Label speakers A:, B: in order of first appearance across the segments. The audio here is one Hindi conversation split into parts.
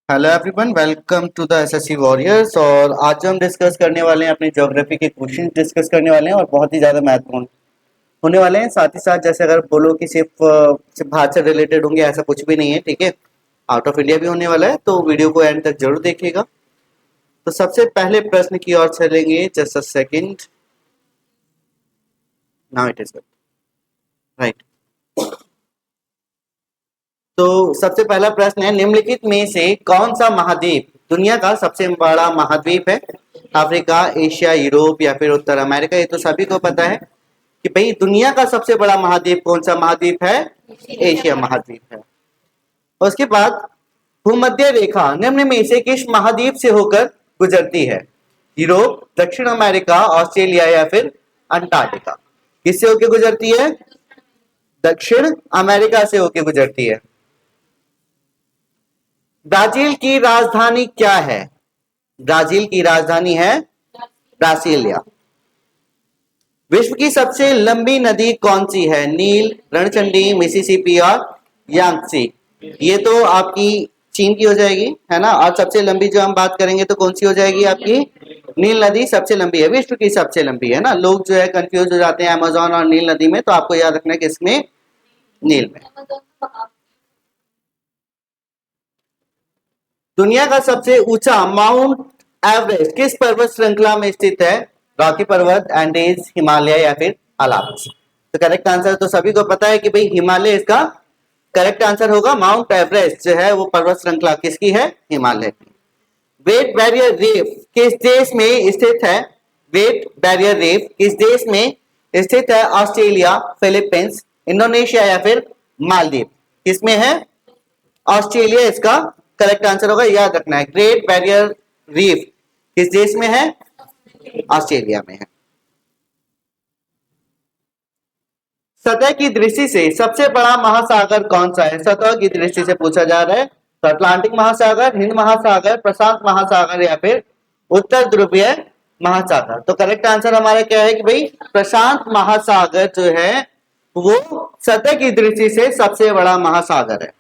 A: Hello everyone, welcome to the SSC warriors. और आज जो हम डिस्कस करने वाले हैं अपने ज्योग्राफी के क्वेश्चन डिस्कस करने वाले हैं और बहुत ही ज़्यादा महत्वपूर्ण होने वाले हैं। साथ ही साथ जैसे अगर बोलो कि सिर्फ भारत से रिलेटेड होंगे, ऐसा कुछ भी नहीं है, ठीक है। आउट ऑफ इंडिया भी होने वाला है, तो वीडियो को एंड तक जरूर देखिएगा। तो सबसे पहले प्रश्न की ओर चलेंगे। Just a second, now it is right. तो सबसे पहला प्रश्न है, निम्नलिखित में से कौन सा महाद्वीप दुनिया का सबसे बड़ा महाद्वीप है? अफ्रीका, एशिया, यूरोप या फिर उत्तर अमेरिका? ये तो सभी को पता है कि भाई दुनिया का सबसे बड़ा महाद्वीप कौन सा महाद्वीप है? एशिया महाद्वीप है। उसके बाद, भूमध्य रेखा निम्न में से किस महाद्वीप से होकर गुजरती है? यूरोप, दक्षिण अमेरिका, ऑस्ट्रेलिया या फिर अंटार्कटिका? किससे होकर गुजरती है? दक्षिण अमेरिका से होकर गुजरती है। ब्राजील की राजधानी क्या है? ब्राजील की राजधानी है ब्रासिलिया। विश्व की सबसे लंबी नदी कौन सी है? नील, रणचंडी, मिसिसिपी और यांगत्से? ये तो आपकी चीन की हो जाएगी, है ना। और सबसे लंबी जो हम बात करेंगे तो कौन सी हो जाएगी आपकी? नील नदी सबसे लंबी है, विश्व की सबसे लंबी है ना। लोग जो है कंफ्यूज हो जाते हैं अमेजोन और नील नदी में, तो आपको याद रखना है किसमें? नील में। दुनिया का सबसे ऊंचा माउंट एवरेस्ट किस पर्वत श्रृंखला में स्थित है? रॉकी पर्वत, एंडीज, हिमालय या फिर अलाप्स? तो करेक्ट आंसर तो सभी को पता है कि भाई हिमालय इसका करेक्ट आंसर होगा। माउंट एवरेस्ट जो है वो पर्वत श्रृंखला किसकी है? हिमालय की। ग्रेट बैरियर रीफ किस देश में स्थित है? ग्रेट बैरियर रीफ किस देश में स्थित है? ऑस्ट्रेलिया, फिलीपींस, इंडोनेशिया या फिर मालदीव? किसमें है? ऑस्ट्रेलिया इसका करेक्ट आंसर होगा, याद रखना है। ग्रेट बैरियर रीफ किस देश में है? ऑस्ट्रेलिया में है। सतह की दृष्टि से सबसे बड़ा महासागर कौन सा है? सतह की दृष्टि से पूछा जा रहा है। तो अटलांटिक महासागर, हिंद महासागर, प्रशांत महासागर या फिर उत्तर ध्रुवीय महासागर? तो करेक्ट आंसर हमारा क्या है कि भाई प्रशांत महासागर जो है वो सतह की दृष्टि से सबसे बड़ा महासागर है।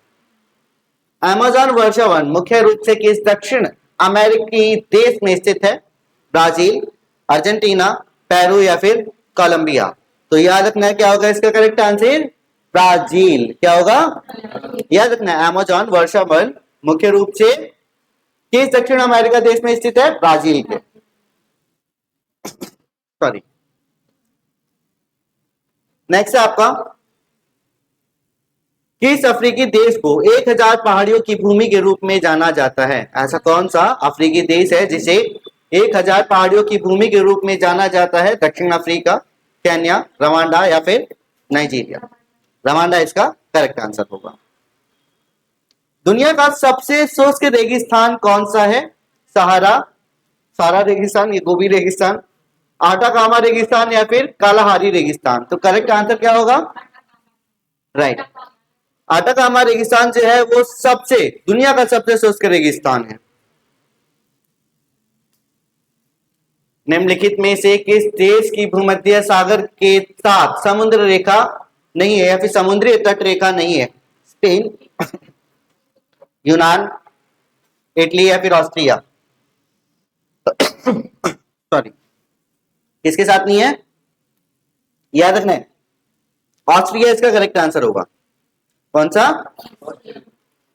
A: अमेजन वर्षावन मुख्य रूप से किस दक्षिण अमेरिकी देश में स्थित है? ब्राजील, अर्जेंटीना, पेरू या फिर कोलंबिया? तो याद रखना है क्या होगा इसका करेक्ट आंसर? ब्राजील। क्या होगा? याद रखना है अमेजन वर्षावन मुख्य रूप से किस दक्षिण अमेरिका देश में स्थित है? ब्राजील के। सॉरी। नेक्स्ट है आपका, किस अफ्रीकी देश को 1000 पहाड़ियों की भूमि के रूप में जाना जाता है? ऐसा कौन सा अफ्रीकी देश है जिसे 1000 पहाड़ियों की भूमि के रूप में जाना जाता है? दक्षिण अफ्रीका, केन्या, रवांडा या फिर नाइजीरिया? रवांडा इसका करेक्ट आंसर होगा। दुनिया का सबसे शुष्क रेगिस्तान कौन सा है? सहारा, सारा रेगिस्तान, ये गोबी रेगिस्तान, आटाकामा रेगिस्तान या फिर कालाहारी रेगिस्तान? तो करेक्ट आंसर क्या होगा? राइट, आटाकामा रेगिस्तान जो है वो सबसे दुनिया का सबसे शुष्क रेगिस्तान है। निम्नलिखित में से किस देश की भूमध्य सागर के साथ समुद्र रेखा नहीं है या फिर समुद्री तट रेखा नहीं है? स्पेन, यूनान, इटली या फिर ऑस्ट्रिया? सॉरी, किसके साथ नहीं है? याद रखना है ऑस्ट्रिया इसका करेक्ट आंसर होगा। कौन सा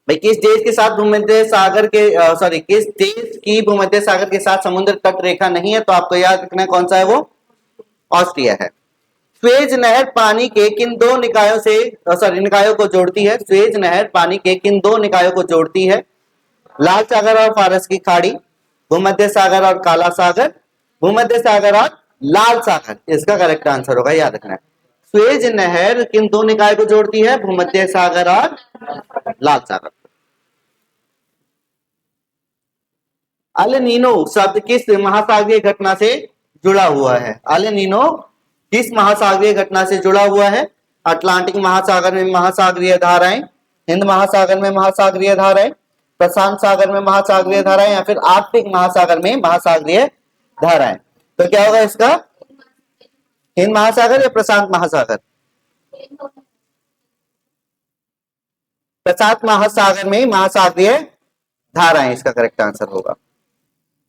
A: भाई? किस देश के साथ भूमध्य सागर के सॉरी किस देश की भूमध्य सागर के साथ समुद्र तट रेखा नहीं है? तो आपको याद रखना है कौन सा है वो? ऑस्ट्रिया है। स्वेज नहर पानी के किन दो निकायों से निकायों को जोड़ती है? स्वेज नहर पानी के किन दो निकायों को जोड़ती है? लाल सागर और फारस की खाड़ी, भूमध्य सागर और काला सागर, भूमध्य सागर और लाल सागर? इसका करेक्ट आंसर होगा, याद रखना है। स्वेज नहर किन दो निकाय को जोड़ती है? भूमध्य सागर और लाल सागर। अल नीनो शब्द किस महासागरीय घटना से जुड़ा हुआ है? अल नीनो किस महासागरीय घटना से जुड़ा हुआ है? अटलांटिक महासागर में महासागरीय धाराएं, हिंद महासागर में महासागरीय धाराएं, प्रशांत सागर में महासागरीय धाराएं या फिर आर्कटिक महासागर में महासागरीय धाराएं? तो क्या होगा इसका? हिंद महासागर या प्रशांत महासागर? प्रशांत महासागर में महासागरीय धाराएं इसका करेक्ट आंसर होगा।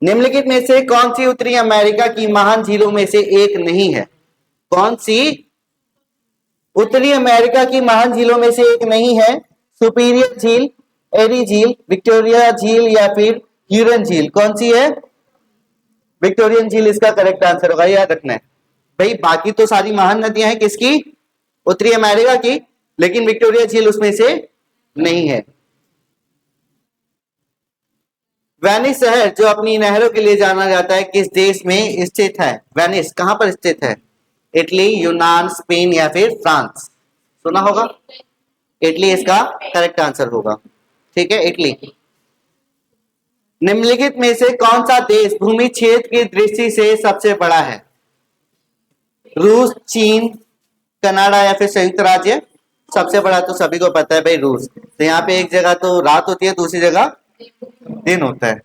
A: निम्नलिखित में से कौन सी उत्तरी अमेरिका की महान झीलों में से एक नहीं है? कौन सी उत्तरी अमेरिका की महान झीलों में से एक नहीं है? सुपीरियर झील, एरी झील, विक्टोरिया झील या फिर ह्यूरन झील? कौन सी है? विक्टोरियन झील इसका करेक्ट आंसर होगा, याद रखना है भाई। बाकी तो सारी महान नदियां हैं किसकी? उत्तरी अमेरिका की, लेकिन विक्टोरिया झील उसमें से नहीं है। वेनिस शहर जो अपनी नहरों के लिए जाना जाता है किस देश में स्थित है? वेनिस कहां पर स्थित है? इटली, यूनान, स्पेन या फिर फ्रांस? सुना होगा, इटली इसका करेक्ट आंसर होगा। ठीक है, इटली। निम्नलिखित में से कौन सा देश भूमि क्षेत्र की दृष्टि से सबसे बड़ा है? रूस, चीन, कनाडा या फिर संयुक्त राज्य? सबसे बड़ा तो सभी को पता है भाई, रूस। तो यहाँ पे एक जगह तो रात होती है, दूसरी जगह दिन होता है।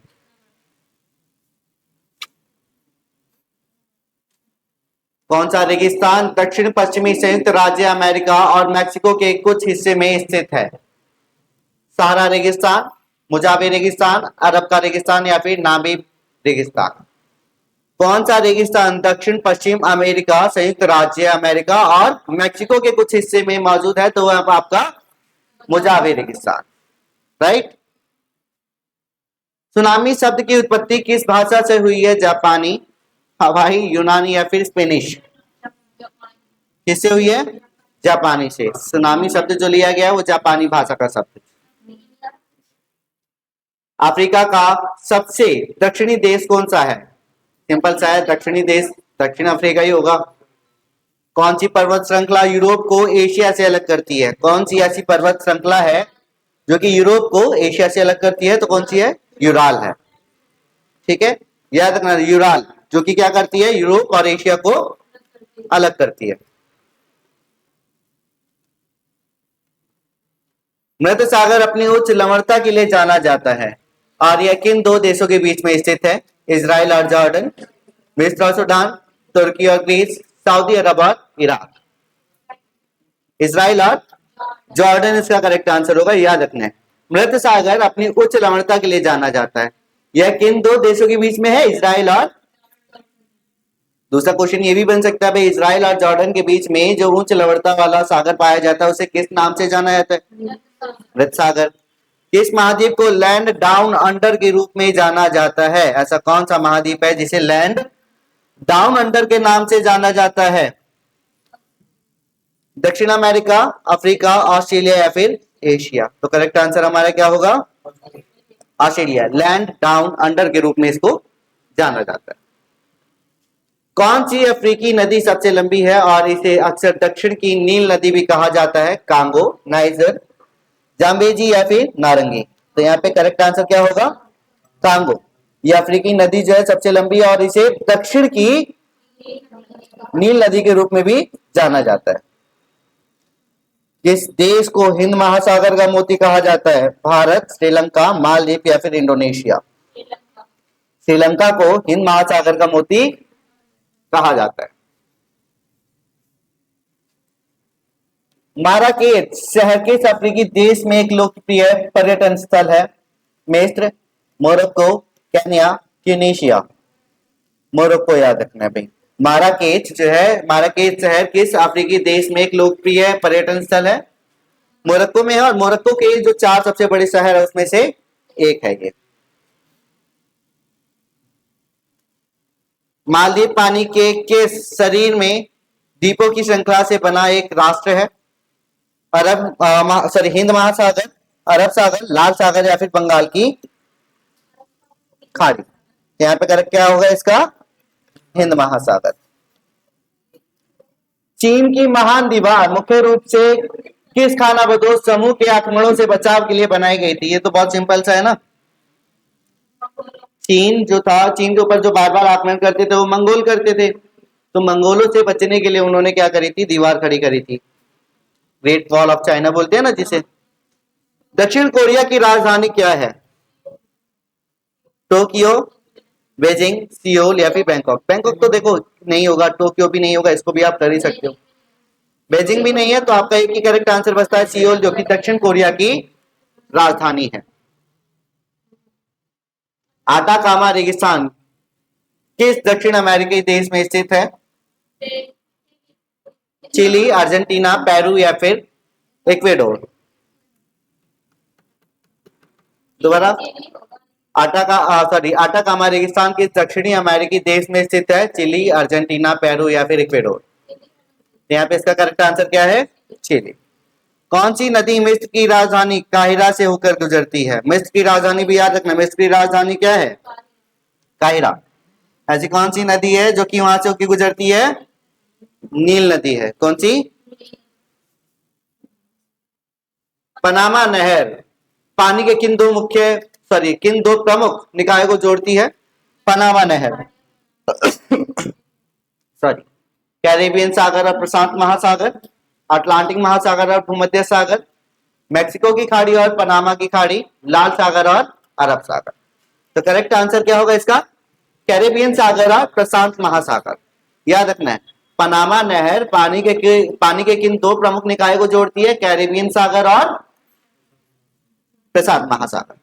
A: कौन सा रेगिस्तान दक्षिण पश्चिमी संयुक्त राज्य अमेरिका और मैक्सिको के कुछ हिस्से में स्थित है? सहारा रेगिस्तान, मुजावे रेगिस्तान, अरब का रेगिस्तान या फिर नामीब रेगिस्तान? कौन सा रेगिस्तान दक्षिण पश्चिम अमेरिका संयुक्त राज्य अमेरिका और मैक्सिको के कुछ हिस्से में मौजूद है? तो वह आपका मुजावे रेगिस्तान, राइट। सुनामी शब्द की उत्पत्ति किस भाषा से हुई है? जापानी, हवाई, यूनानी या फिर स्पेनिश? किससे हुई है? जापानी से। सुनामी शब्द जो लिया गया है वो जापानी भाषा का शब्द। अफ्रीका का सबसे दक्षिणी देश कौन सा है? सिंपल सा है, दक्षिणी देश दक्षिण अफ्रीका ही होगा। कौन सी पर्वत श्रृंखला यूरोप को एशिया से अलग करती है? कौन सी ऐसी पर्वत श्रृंखला है जो कि यूरोप को एशिया से अलग करती है? तो कौन सी है? यूराल है। ठीक है, याद रखना, यूराल जो कि क्या करती है? यूरोप और एशिया को अलग करती है। मृत सागर अपनी उच्च लवणता के लिए जाना जाता है और यह किन दो देशों के बीच में स्थित है? इजराइल और जॉर्डन, मिस्र और सूडान, तुर्की और ग्रीस, सऊदी अरब और इराक? इजराइल और जॉर्डन इसका करेक्ट आंसर होगा, याद रखना है। मृत सागर अपनी उच्च लवणता के लिए जाना जाता है, यह किन दो देशों के बीच में है? इजराइल और, दूसरा क्वेश्चन ये भी बन सकता है भाई, इजराइल और जॉर्डन के बीच में जो उच्च लवणता वाला सागर पाया जाता है उसे किस नाम से जाना जाता है? मृत सागर। किस महाद्वीप को लैंड डाउन अंडर के रूप में जाना जाता है? ऐसा कौन सा महाद्वीप है जिसे लैंड डाउन अंडर के नाम से जाना जाता है? दक्षिण अमेरिका, अफ्रीका, ऑस्ट्रेलिया या फिर एशिया? तो करेक्ट आंसर हमारा क्या होगा? ऑस्ट्रेलिया। लैंड डाउन अंडर के रूप में इसको जाना जाता है। कौन सी अफ्रीकी नदी सबसे लंबी है और इसे अक्सर दक्षिण की नील नदी भी कहा जाता है? कांगो, नाइजर, जाम्बेजी या फिर नारंगी? तो यहाँ पे करेक्ट आंसर क्या होगा? कांगो। यह अफ्रीकी नदी जो है सबसे लंबी है और इसे दक्षिण की नील नदी के रूप में भी जाना जाता है। किस देश को हिंद महासागर का मोती कहा जाता है? भारत, श्रीलंका, मालदीव या फिर इंडोनेशिया? श्रीलंका को हिंद महासागर का मोती कहा जाता है। माराकेच शहर किस अफ्रीकी देश में एक लोकप्रिय पर्यटन स्थल है? मिस्र, मोरक्को, केन्या, ट्यूनीशिया? मोरक्को, याद रखना है भाई। माराकेच जो है, माराकेच शहर किस अफ्रीकी देश में एक लोकप्रिय पर्यटन स्थल है? मोरक्को में है और मोरक्को के जो 4 सबसे बड़े शहर है उसमें से एक है ये। मालदीव पानी के शरीर में द्वीपों की श्रृंखला से बना एक राष्ट्र है। हिंद महासागर, अरब सागर, लाल सागर या फिर बंगाल की खाड़ी? यहाँ पे करेक्ट क्या होगा इसका? हिंद महासागर। चीन की महान दीवार मुख्य रूप से किस खानाबदोश समूह के आक्रमणों से बचाव के लिए बनाई गई थी? ये तो बहुत सिंपल सा है ना। चीन जो था, चीन के ऊपर जो बार बार आक्रमण करते थे वो मंगोल करते थे, तो मंगोलों से बचने के लिए उन्होंने क्या करी थी? दीवार खड़ी करी थी, ग्रेट वॉल ऑफ चाइना बोलते हैं ना जिसे। दक्षिण कोरिया की राजधानी क्या है? टोक्यो, बेजिंग, सियोल या फिर बैंकॉक? बैंकॉक तो देखो नहीं होगा, टोक्यो भी नहीं होगा, इसको भी आप कर ही सकते हो। बेजिंग भी नहीं है, तो आपका एक ही करेक्ट आंसर बचता है सियोल, जो कि दक्षिण कोरिया की राजधानी है। आटाकामा रेगिस्तान किस दक्षिण अमेरिकी देश में स्थित है? चिली, अर्जेंटीना, पेरू या फिर इक्वेडोर? दोबारा, आटाकामा रेगिस्तान किस दक्षिणी अमेरिकी देश में स्थित है? चिली, अर्जेंटीना, पेरू या फिर इक्वेडोर? यहाँ पे इसका करेक्ट आंसर क्या है? चिली। कौन सी नदी मिस्र की राजधानी काहिरा से होकर गुजरती है? मिस्र की राजधानी भी याद रखना, मिस्र की राजधानी क्या है? काहिरा। ऐसी कौन सी नदी है जो कि वहां से होकर गुजरती है? नील नदी है। कौन सी? पनामा नहर पानी के किन दो प्रमुख निकायों को जोड़ती है? पनामा नहर सॉरी कैरेबियन सागर और प्रशांत महासागर, अटलांटिक महासागर और भूमध्य सागर, मैक्सिको की खाड़ी और पनामा की खाड़ी, लाल सागर और अरब सागर। तो करेक्ट आंसर क्या होगा इसका? कैरेबियन सागर और प्रशांत महासागर। याद रखना है, पनामा नहर पानी के किन दो प्रमुख निकायों को जोड़ती है? कैरेबियन सागर और प्रशांत महासागर।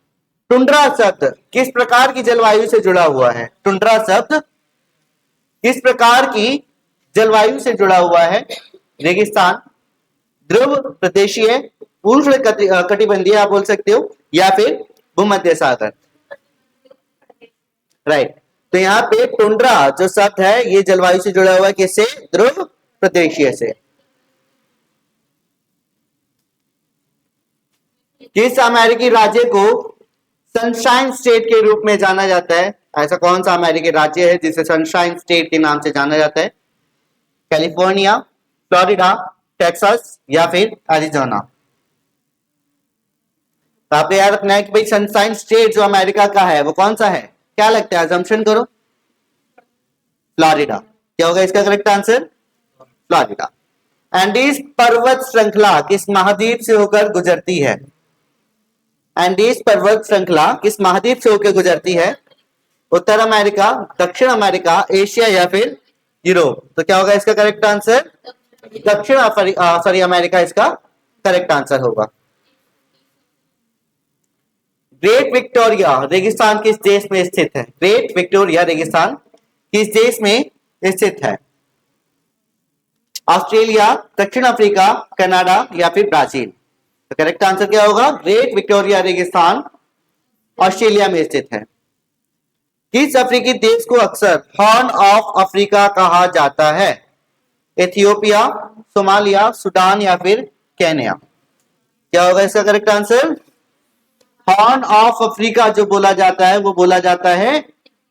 A: टुंड्रा शब्द किस प्रकार की जलवायु से जुड़ा हुआ है? टुंड्रा शब्द किस प्रकार की जलवायु से जुड़ा हुआ है? रेगिस्तान, ध्रुव प्रदेशीय, उष्ण कटिबंधीय आप बोल सकते हो, या फिर भूमध्य सागर। राइट। तो यहाँ पे टुंड्रा जो शब्द है ये जलवायु से जुड़ा हुआ है, किससे? ध्रुव प्रदेशीय से। किस अमेरिकी राज्य को सनशाइन स्टेट के रूप में जाना जाता है? ऐसा कौन सा अमेरिकी राज्य है जिसे सनशाइन स्टेट के नाम से जाना जाता है? कैलिफोर्निया, फ्लोरिडा, टेक्सास या फिर एरिजोना? तो आपको याद रखना है कि भाई सनशाइन स्टेट जो अमेरिका का है वो कौन सा है? क्या लगता है? अजम्पशन करो। फ्लोरिडा। क्या होगा इसका करेक्ट आंसर? फ्लोरिडा। एंडीज पर्वत श्रृंखला किस महाद्वीप से होकर गुजरती है? एंडीज पर्वत श्रृंखला किस महाद्वीप से होकर गुजरती है? उत्तर अमेरिका, दक्षिण अमेरिका, एशिया या फिर यूरोप? तो क्या होगा इसका करेक्ट आंसर? दक्षिण अमेरिका इसका करेक्ट आंसर होगा। ग्रेट विक्टोरिया रेगिस्तान किस देश में स्थित है? ग्रेट विक्टोरिया रेगिस्तान किस देश में स्थित है? ऑस्ट्रेलिया, दक्षिण अफ्रीका, कनाडा या फिर ब्राजील? तो करेक्ट आंसर क्या होगा? ग्रेट विक्टोरिया रेगिस्तान ऑस्ट्रेलिया में स्थित है। किस अफ्रीकी देश को अक्सर हॉर्न ऑफ अफ्रीका कहा जाता है? इथियोपिया, सोमालिया, सूडान या फिर केन्या? क्या होगा इसका correct answer? Horn of Africa जो बोला जाता है वो बोला जाता है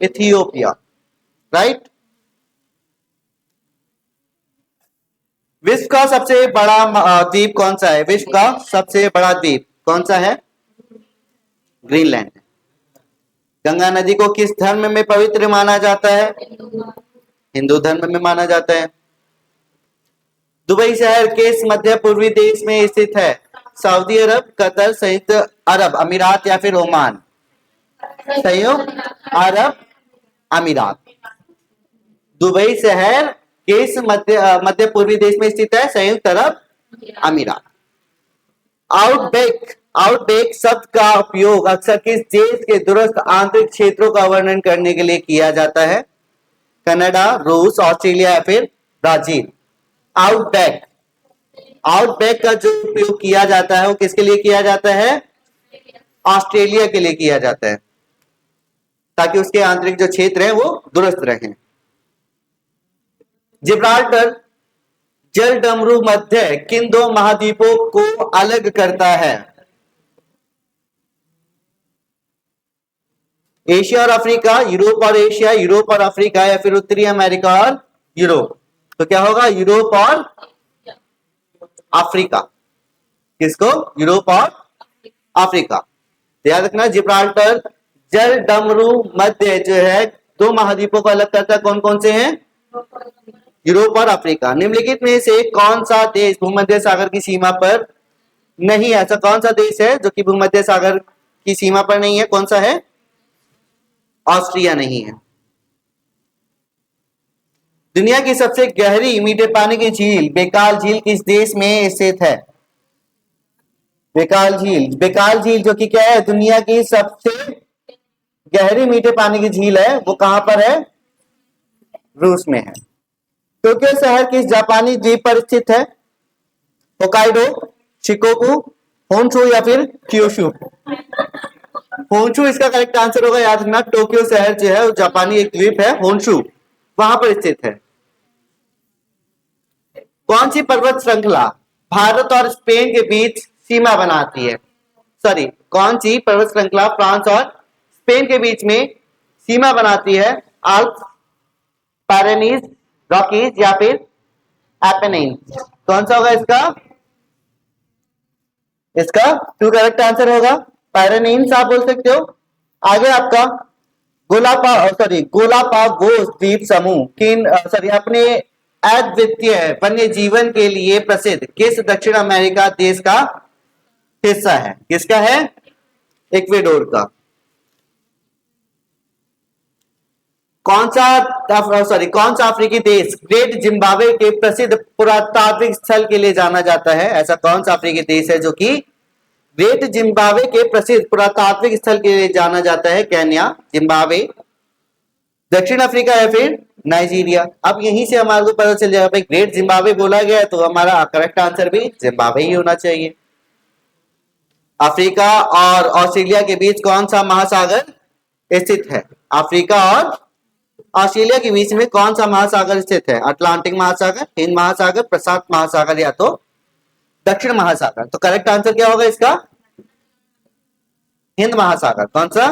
A: इथियोपिया। राइट। विश्व का सबसे बड़ा द्वीप कौन सा है? विश्व का सबसे बड़ा द्वीप कौन सा है? ग्रीनलैंड। गंगा नदी को किस धर्म में पवित्र माना जाता है? हिंदू धर्म में माना जाता है। दुबई शहर किस मध्य पूर्वी देश में स्थित है? सऊदी अरब, कतर, संयुक्त अरब अमीरात या फिर ओमान? संयुक्त अरब अमीरात। दुबई शहर किस मध्य पूर्वी देश में स्थित है? संयुक्त अरब अमीरात। आउटबैक शब्द का उपयोग अक्सर किस देश के दूरस्थ आंतरिक क्षेत्रों का वर्णन करने के लिए किया जाता है? कनाडा, रूस, ऑस्ट्रेलिया या फिर ब्राजील? आउटबैक का जो उपयोग किया जाता है वो किसके लिए किया जाता है? ऑस्ट्रेलिया के लिए किया जाता है, ताकि उसके आंतरिक जो क्षेत्र है वो दुरुस्त रहें। जिब्राल्टर जल डमरू मध्य किन दो महाद्वीपों को अलग करता है? एशिया और अफ्रीका, यूरोप और एशिया, यूरोप और अफ्रीका या फिर उत्तरी अमेरिका और यूरोप? तो क्या होगा? यूरोप और अफ्रीका। किसको? यूरोप और अफ्रीका। याद रखना, जिब्राल्टर जल डमरू मध्य जो है दो महाद्वीपों को अलग करता है। कौन कौन से हैं? यूरोप और अफ्रीका। निम्नलिखित में से कौन सा देश भूमध्य सागर की सीमा पर नहीं है? ऐसा कौन सा देश है जो कि भूमध्य सागर की सीमा पर नहीं है? कौन सा है? ऑस्ट्रिया नहीं है। दुनिया की सबसे गहरी मीठे पानी की झील बेकाल झील किस देश में स्थित है? बेकाल झील जो कि क्या है? दुनिया की सबसे गहरी मीठे पानी की झील है वो कहां पर है? रूस में है। टोक्यो शहर किस जापानी द्वीप पर स्थित है? होकाइडो, शिकोकू, होन्शु या फिर क्यूशु? होन्शु इसका करेक्ट आंसर होगा। याद रखना टोक्यो शहर जो है वो जापानी एक द्वीप है, होन्शु वहां पर स्थित है। कौन सी पर्वत श्रृंखला भारत और स्पेन के बीच सीमा बनाती है? सॉरी, कौन सी पर्वत श्रृंखला फ्रांस और स्पेन के बीच में सीमा बनाती है? आल्प्स, पैरेनीज, रॉकीज या फिर एपेनिन्स? कौन सा होगा इसका? इसका टू करेक्ट आंसर होगा पैरेनीन्स आप बोल सकते हो। आगे आपका गोलापागोस द्वीप समूह किन अपने अद्वितीय वन्य जीवन के लिए प्रसिद्ध किस दक्षिण अमेरिका देश का हिस्सा है? किसका है? इक्वेडोर का। कौन सा अफ्रीकी देश ग्रेट जिम्बाब्वे के प्रसिद्ध पुरातात्विक स्थल के लिए जाना जाता है? ऐसा कौन सा अफ्रीकी देश है जो कि ग्रेट जिम्बाब्वे के प्रसिद्ध पुरातात्विक स्थल के लिए जाना जाता है? केन्या, जिम्बाब्वे, दक्षिण अफ्रीका या फिर नाइजीरिया? अब यहीं से हमारे को पता चल जाएगा भाई ग्रेट जिम्बाब्वे बोला गया है तो हमारा करेक्ट आंसर भी जिम्बाब्वे ही होना चाहिए। अफ्रीका और ऑस्ट्रेलिया के बीच कौन सा महासागर स्थित है? अफ्रीका और ऑस्ट्रेलिया के बीच में कौन सा महासागर स्थित है? अटलांटिक महासागर, हिंद महासागर, प्रशांत महासागर या तो दक्षिण महासागर? तो करेक्ट आंसर क्या होगा इसका? हिंद महासागर। कौन सा?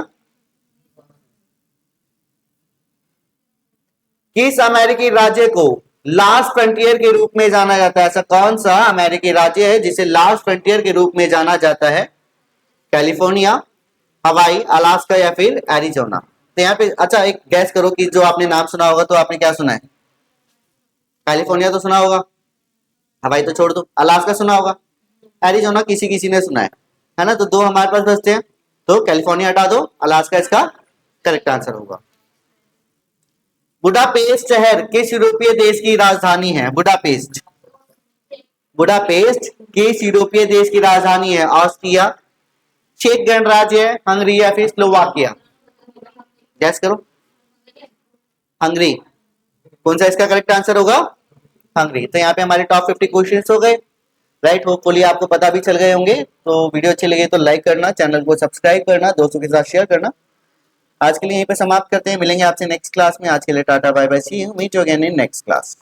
A: किस अमेरिकी राज्य को लास्ट फ्रंटियर के रूप में जाना जाता है? ऐसा कौन सा अमेरिकी राज्य है जिसे लास्ट फ्रंटियर के रूप में जाना जाता है? कैलिफोर्निया, हवाई, अलास्का या फिर एरिजोना? तो यहाँ पे अच्छा एक गैस करो कि जो आपने नाम सुना होगा तो आपने क्या सुना है? कैलिफोर्निया तो सुना होगा, हवाई तो छोड़ दो, अलास्का सुना होगा, एरिजोना किसी किसी ने सुना है ना? तो दो हमारे पास बचते हैं, तो कैलिफोर्निया हटा दो, अलास्का इसका करेक्ट आंसर होगा। बुडापेस्ट शहर किस यूरोपीय देश की राजधानी है? बुडापेस्ट किस यूरोपीय देश की राजधानी है? ऑस्ट्रिया, चेक गणराज्य, हंगरी या फिर स्लोवाकिया? गैस करो। हंगरी। कौन सा इसका करेक्ट आंसर होगा? हंगरी। तो यहाँ पे हमारे टॉप 50 क्वेश्चंस हो गए, राइट। होपफुली आपको पता भी चल गए होंगे। तो वीडियो अच्छी लगे तो लाइक करना, चैनल को सब्सक्राइब करना, दोस्तों के साथ शेयर करना। आज के लिए यहीं पे समाप्त करते हैं, मिलेंगे आपसे नेक्स्ट क्लास में। आज के लिए tata bye bye, see you, meet you again in next class.